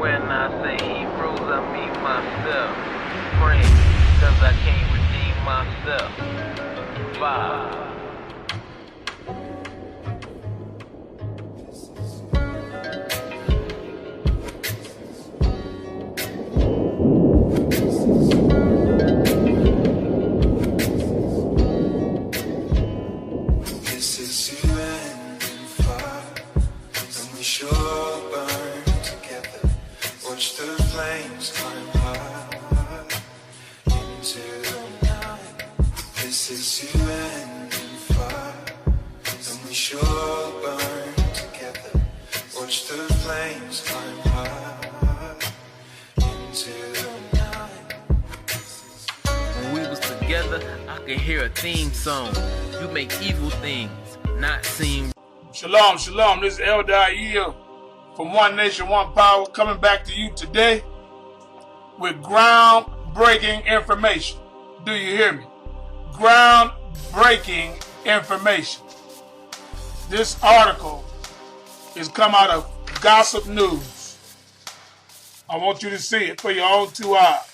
When I say Hebrews, I mean myself. Praying, cause I can't redeem myself. 5. This is you and fire, and we sure burn together. Watch the flames climb high into the night. This is you and fire, and we sure burn together. Watch the flames climb high into the night. When we was together, I could hear a theme song. You make evil things not seem. Shalom, shalom. This is Elder Yield from One Nation, One Power, coming back to you today with groundbreaking information. Do you hear me? Groundbreaking information. This article is come out of Gossip News. I want you to see it for your own 2 eyes.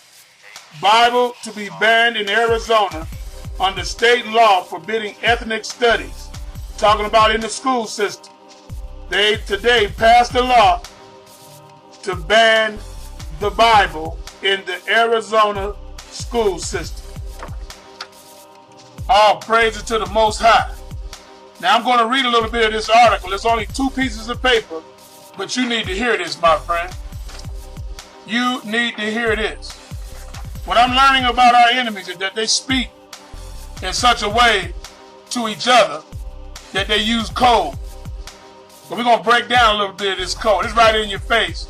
Bible to be banned in Arizona under state law forbidding ethnic studies. Talking about in the school system. They today passed a law to ban the Bible in the Arizona school system. All praises to the Most High. Now I'm going to read a little bit of this article. It's only 2 pieces of paper, but you need to hear this, my friend. You need to hear this. What I'm learning about our enemies is that they speak in such a way to each other that they use code. So we're going to break down a little bit of this code. It's right in your face.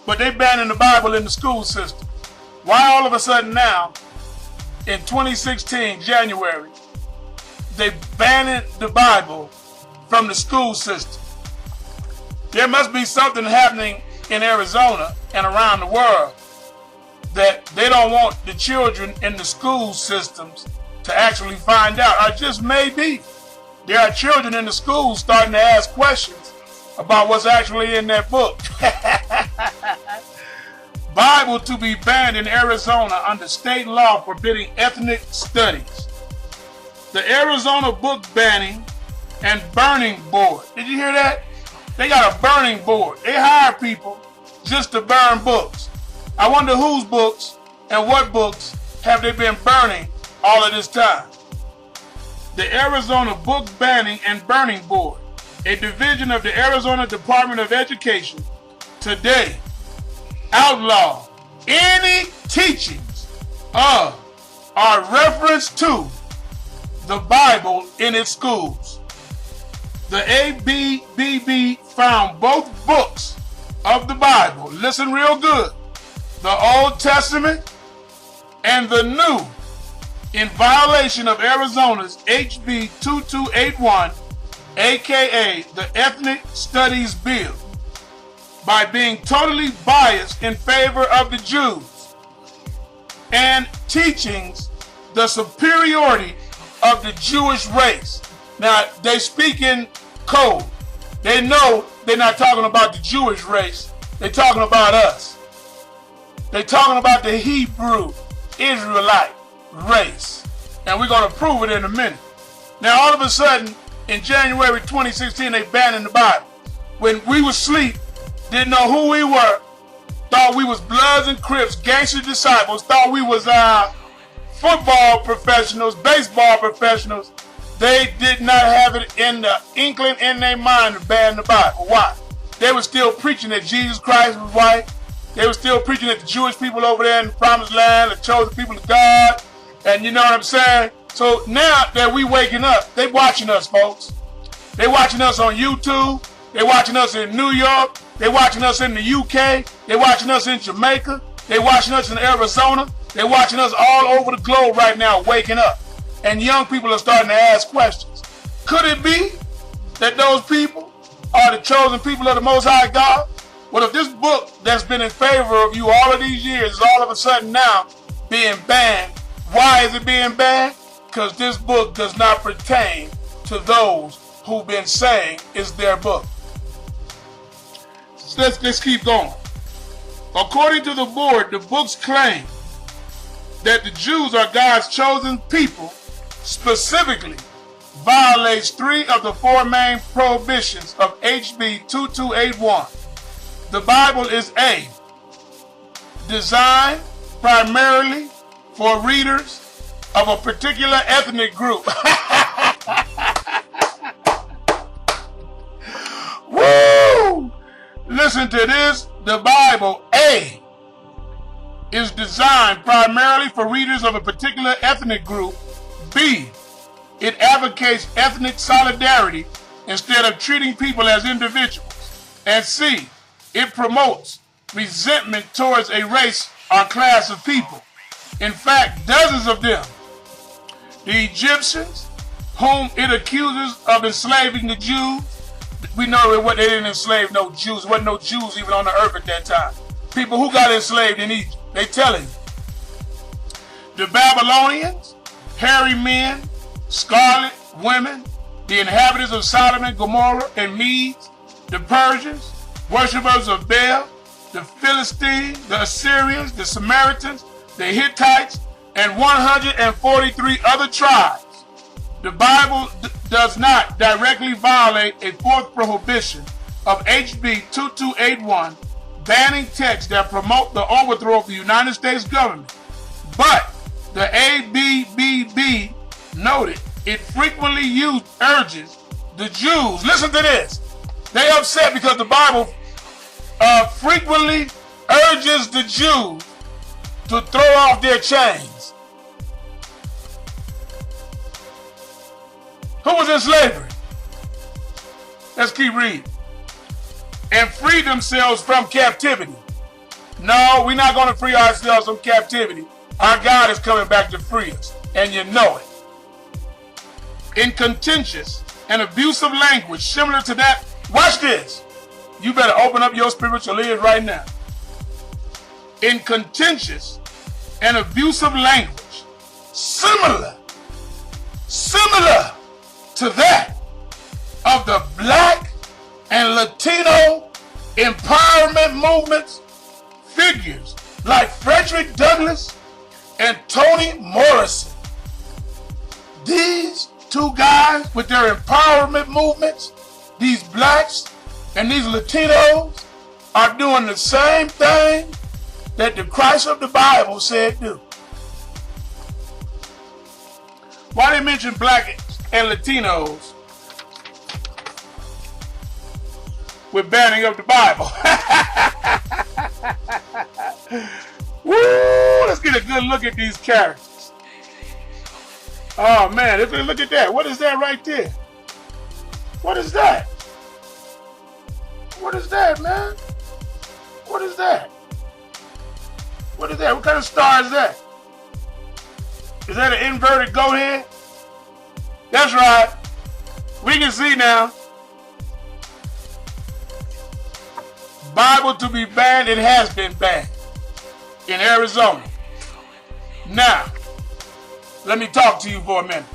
But they banning the Bible in the school system. Why all of a sudden now, in 2016, January, they banning the Bible from the school system? There must be something happening in Arizona and around the world that they don't want the children in the school systems to actually find out. Or just maybe there are children in the schools starting to ask questions about what's actually in that book. Bible to be banned in Arizona under state law forbidding ethnic studies. The Arizona Book Banning and Burning Board. Did you hear that? They got a burning board. They hire people just to burn books. I wonder whose books and what books have they been burning all of this time. The Arizona Book Banning and Burning Board, a division of the Arizona Department of Education, today outlaw any teachings of or reference to the Bible in its schools. The ABBBB found both books of the Bible, listen real good, the Old Testament and the New, in violation of Arizona's HB 2281, aka the Ethnic Studies Bill, by being totally biased in favor of the Jews and teachings the superiority of the Jewish race. Now, they speak in code. They know they're not talking about the Jewish race. They're talking about us. They're talking about the Hebrew Israelite race. And we're going to prove it in a minute. Now, all of a sudden, in January 2016, they banning the Bible. When we was asleep, didn't know who we were, thought we was Bloods and Crips, gangster disciples, thought we was football professionals, baseball professionals. They did not have it in the inkling in their mind to ban the Bible. Why? They were still preaching that Jesus Christ was white. They were still preaching that the Jewish people over there in the promised land, the chosen people of God. And you know what I'm saying? So now that we waking up, they watching us, folks. They watching us on YouTube. They watching us in New York. They watching us in the UK. They watching us in Jamaica. They watching us in Arizona. They watching us all over the globe right now, waking up. And young people are starting to ask questions. Could it be that those people are the chosen people of the Most High God? Well, if this book that's been in favor of you all of these years is all of a sudden now being banned, why is it being banned? Because this book does not pertain to those who've been saying it's their book. So let's keep going. According to the board, the books claim that the Jews are God's chosen people, specifically violates 3 of the 4 main prohibitions of HB 2281. The Bible is A, designed primarily for readers of a particular ethnic group. Woo! Listen to this. The Bible, A, is designed primarily for readers of a particular ethnic group. B, it advocates ethnic solidarity instead of treating people as individuals. And C, it promotes resentment towards a race or class of people. In fact, dozens of them, the Egyptians, whom it accuses of enslaving the Jews, we know what they didn't enslave no Jews. There wasn't no Jews even on the earth at that time. People who got enslaved in Egypt, they telling you. The Babylonians, hairy men, scarlet women, the inhabitants of Sodom and Gomorrah and Medes, the Persians, worshippers of Baal, the Philistines, the Assyrians, the Samaritans, the Hittites, and 143 other tribes. The Bible does not directly violate a 4th prohibition of HB 2281, banning texts that promote the overthrow of the United States government. But the ABBB noted it frequently urges the Jews, listen to this, they upset because the Bible frequently urges the Jews to throw off their chains. Who was in slavery? Let's keep reading. And free themselves from captivity. No, we're not going to free ourselves from captivity. Our God is coming back to free us, and you know it. In contentious and abusive language similar to that, watch this. You better open up your spiritual ears right now. In contentious and abusive language similar to that of the Black and Latino empowerment movements, figures like Frederick Douglass and Toni Morrison. These 2 guys with their empowerment movements, these blacks and these Latinos, are doing the same thing that the Christ of the Bible said do. Why they mention black and Latinos with banning of the Bible? Woo! Let's get a good look at these characters. Oh man, look at that. What is that right there? What is that? What is that, man? What is that? What is that? What kind of star is that? Is that an inverted goat head? That's right. We can see now. Bible to be banned, it has been banned in Arizona. Now, let me talk to you for a minute.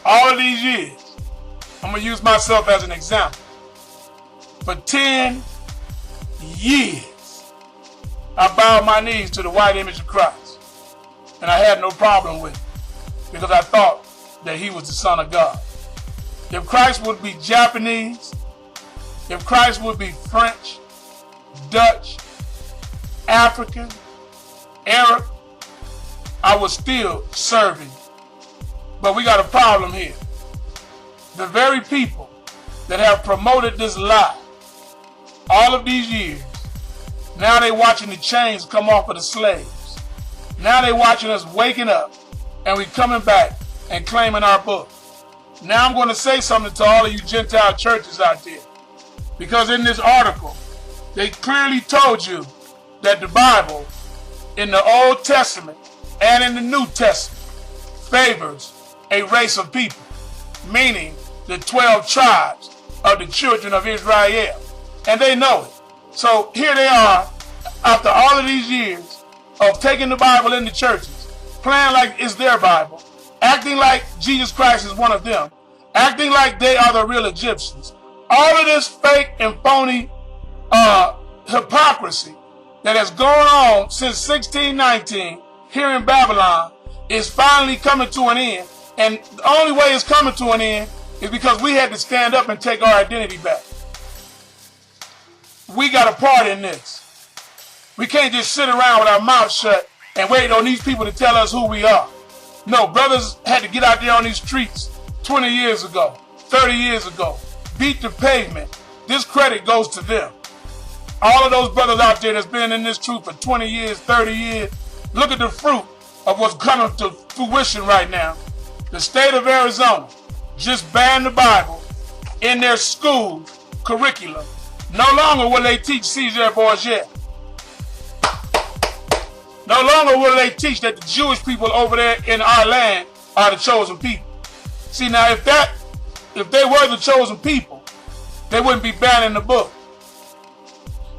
All of these years, I'm going to use myself as an example. For 10 years, I bowed my knees to the white image of Christ. And I had no problem with it because I thought that he was the Son of God. If Christ would be Japanese, if Christ would be French, Dutch, African, Arab, I was still serving. But we got a problem here. The very people that have promoted this lie all of these years, now they watching the chains come off of the slaves. Now they watching us waking up and we coming back and claiming our book. Now I'm going to say something to all of you Gentile churches out there. Because in this article, they clearly told you that the Bible in the Old Testament and in the New Testament favors a race of people, meaning the 12 tribes of the children of Israel. And they know it. So here they are, after all of these years of taking the Bible in the churches, playing like it's their Bible, acting like Jesus Christ is one of them, acting like they are the real Egyptians. All of this fake and phony hypocrisy that has gone on since 1619 here in Babylon is finally coming to an end. And the only way it's coming to an end is because we had to stand up and take our identity back. We got a part in this. We can't just sit around with our mouth shut and wait on these people to tell us who we are. No, brothers had to get out there on these streets 20 years ago, 30 years ago, beat the pavement. This credit goes to them. All of those brothers out there that's been in this truth for 20 years, 30 years, look at the fruit of what's coming to fruition right now. The state of Arizona just banned the Bible in their school curriculum. No longer will they teach Caesar Borgia. No longer will they teach that the Jewish people over there in our land are the chosen people. See, now if they were the chosen people, they wouldn't be banning the book.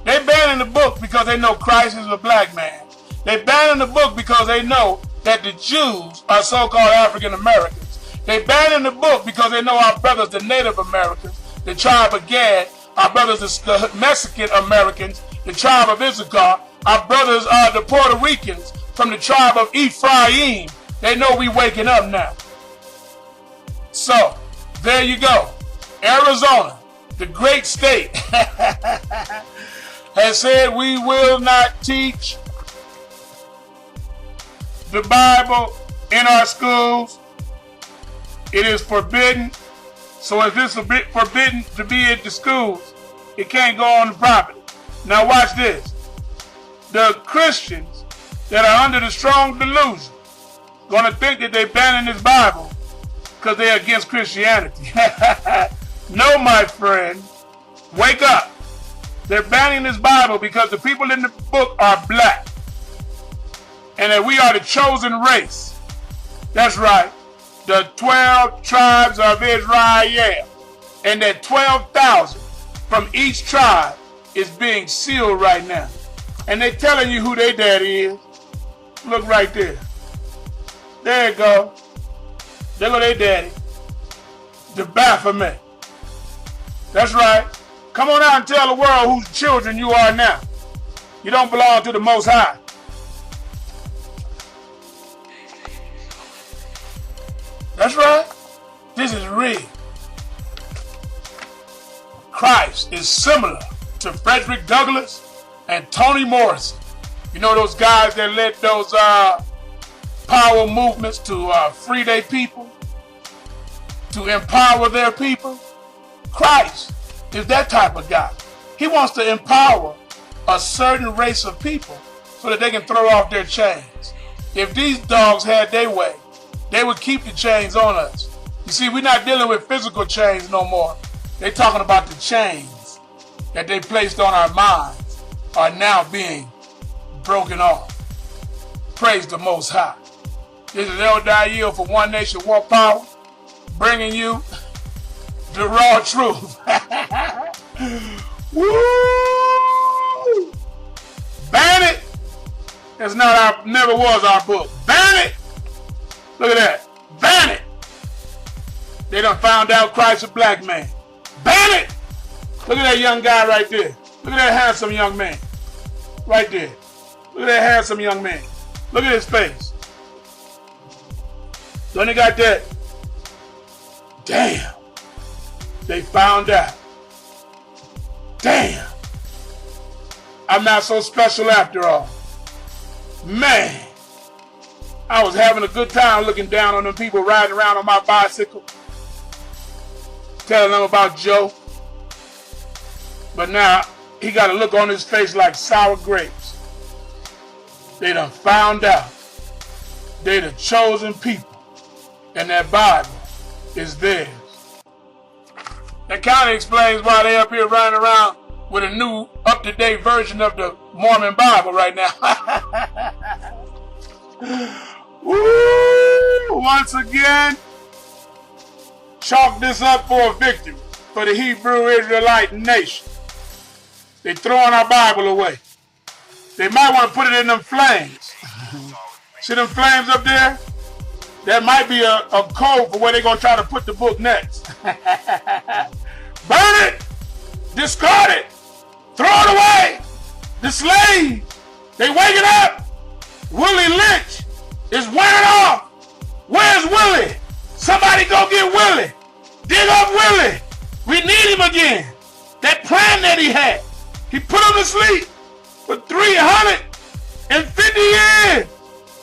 They banning the book because they know Christ is a black man. They banning the book because they know that the Jews are so-called African Americans. They banning the book because they know our brothers, the Native Americans, the tribe of Gad, our brothers, the Mexican Americans, the tribe of Issachar, our brothers are the Puerto Ricans from the tribe of Ephraim. They know we waking up now. So, there you go. Arizona, the great state, has said we will not teach the Bible in our schools. It is forbidden. So if it's forbidden to be in the schools, it can't go on the property. Now watch this. The Christians that are under the strong delusion gonna think that they're banning this Bible because they're against Christianity. No, my friend, wake up. They're banning this Bible because the people in the book are black and that we are the chosen race. That's right, the 12 tribes of Israel, and that 12,000 from each tribe is being sealed right now. And they're telling you who their daddy is. Look right there. There you go. There go their daddy. The Baphomet. That's right. Come on out and tell the world whose children you are now. You don't belong to the Most High. That's right. This is real. Christ is similar to Frederick Douglass and Toni Morrison. You know those guys that led those power movements to free their people, to empower their people? Christ is that type of guy. He wants to empower a certain race of people so that they can throw off their chains. If these dogs had their way, they would keep the chains on us. You see, we're not dealing with physical chains no more. They're talking about the chains that they placed on our minds are now being broken off. Praise the Most High. This is El Dayil for One Nation, One Power, bringing you the raw truth. Woo! Ban it. That's not never was our book. Ban it. Look at that. Ban it. They done found out Christ a black man. Ban it. Look at that young guy right there. Look at that handsome young man. Right there. Look at that handsome young man. Look at his face. Then they got that. Damn. They found out. Damn. I'm not so special after all. Man. I was having a good time looking down on them people riding around on my bicycle, telling them about Joe. But now he got a look on his face like sour grapes. They done found out they the chosen people and that Bible is theirs. That kind of explains why they up here running around with a new up-to-date version of the Mormon Bible right now. Woo! Once again, chalk this up for a victory for the Hebrew Israelite nation. They throwing our Bible away. They might want to put it in them flames. See them flames up there? That might be a code for where they're going to try to put the book next. Burn it! Discard it! Throw it away! The slaves, they waking up. Willie Lynch is wearing off. Where's Willie? Somebody go get Willie. Dig up Willie. We need him again. That plan that he had. He put him to sleep for 350 years.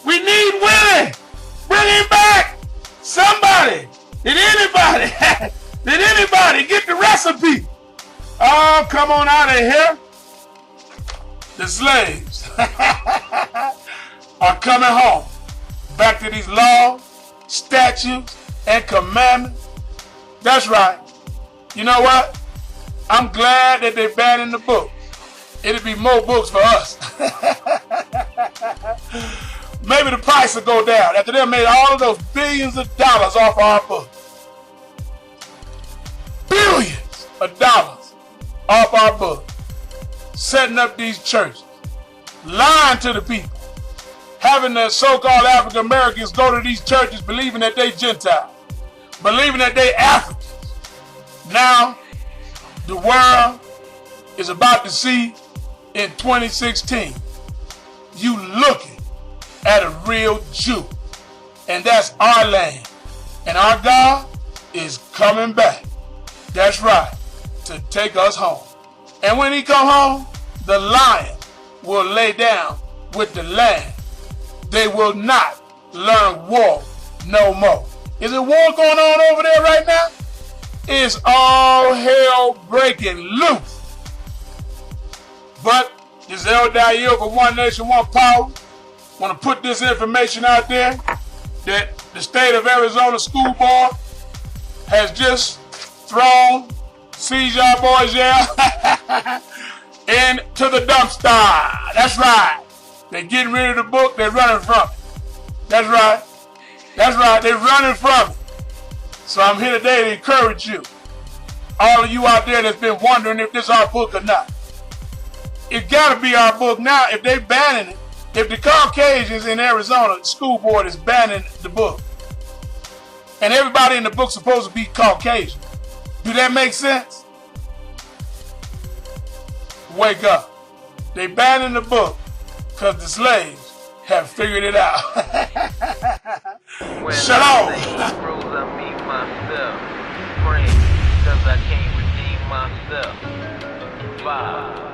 We need Willie. Bring him back. Somebody. Did anybody get the recipe? Oh, come on out of here. The slaves are coming home. Back to these laws, statutes, and commandments. That's right. You know what? I'm glad that they're banning the book. It'll be more books for us. Maybe the price will go down after they made all of those billions of dollars off our book. Billions of dollars off our book. Setting up these churches. Lying to the people. Having the so-called African Americans go to these churches believing that they Gentiles. Believing that they Africans. Now, the world is about to see in 2016, you looking at a real Jew. And that's our land. And our God is coming back. That's right, to take us home. And when he come home, the lion will lay down with the lamb. They will not learn war no more. Is it war going on over there right now? It's all hell breaking loose. But this El Dayo for One Nation, One Power want to put this information out there that the state of Arizona school board has just thrown seizure boys into the dumpster. That's right. They're getting rid of the book. They're running from it. That's right. That's right. They're running from it. So I'm here today to encourage you. All of you out there that's been wondering if this is our book or not. It's got to be our book now if they're banning it. If the Caucasians in Arizona, the school board is banning the book. And everybody in the book's supposed to be Caucasian. Do that make sense? Wake up. They banning the book because the slaves have figured it out. When Shalom. I say Hebrews, I mean myself. Praying because I can't redeem myself. Bye.